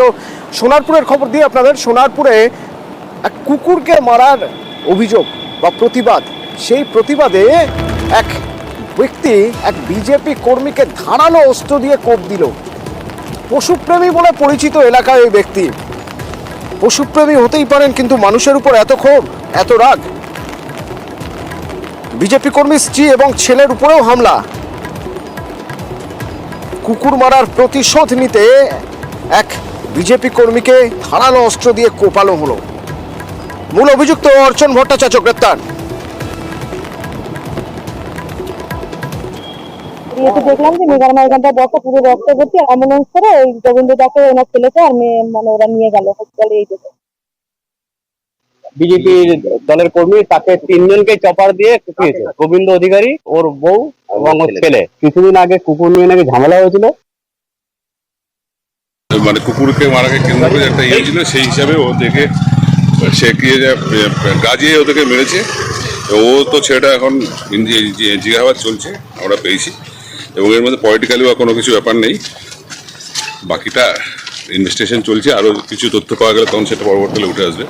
তো সোনারপুরের খবর দিয়ে আপনাদের। সোনারপুরে এক কুকুরকে মারার অভিযোগ বা প্রতিবাদ, সেই প্রতিবাদে এক ব্যক্তি এক বিজেপি কর্মীকে ধারালো অস্ত্র দিয়ে কোপ দিল। পশুপ্রেমী বলে পরিচিত এলাকায় ওই ব্যক্তি। পশুপ্রেমী হতেই পারেন, কিন্তু মানুষের উপর এত ক্ষোভ, এত রাগ। বিজেপি কর্মী স্ত্রী এবং ছেলের উপরেও হামলা। কুকুর মারার প্রতিশোধ নিতে এক বিজেপি কর্মীকে ধারালো অস্ত্র দিয়ে কোপানো হলো। মূল অভিযুক্ত অর্চন ভট্টাচার্য গ্রেপ্তার। দেখলাম যে মেঘারমা এখানটা বসে পুরো রক্ত ভর্তি, অ্যাম্বুলেন্স করে ওই গোবিন্দ দাকে ওনার ছেলেকে আর মেয়ে মানে ওরা নিয়ে গেল হসপিটালে। এই দেখে বিজেপির দলের কর্মী তাকে তিনজনকে চপার দিয়ে কুপিয়েছে। গোবিন্দ অধিকারী, ওর বউ এবং ওর ছেলে। কিছুদিন আগে কুকুর নিয়ে নাকি ঝামেলা হয়েছিল, মানে কুকুরকে মারাকে কেন্দ্র করে একটা ইয়ে ছিল, সেই হিসাবে ওদেরকে সে গাজিয়ে ওদেরকে মেরেছে। ও তো ছেলেটা এখন জিজ্ঞাসাবাদ চলছে, আমরা পেয়েছি, এবং এর মধ্যে পলিটিক্যালি বা কোনো কিছু ব্যাপার নেই। বাকিটা ইনভেস্টিগেশন চলছে, আরও কিছু তথ্য পাওয়া গেলে তখন সেটা পরবর্তীকালে উঠে আসবে।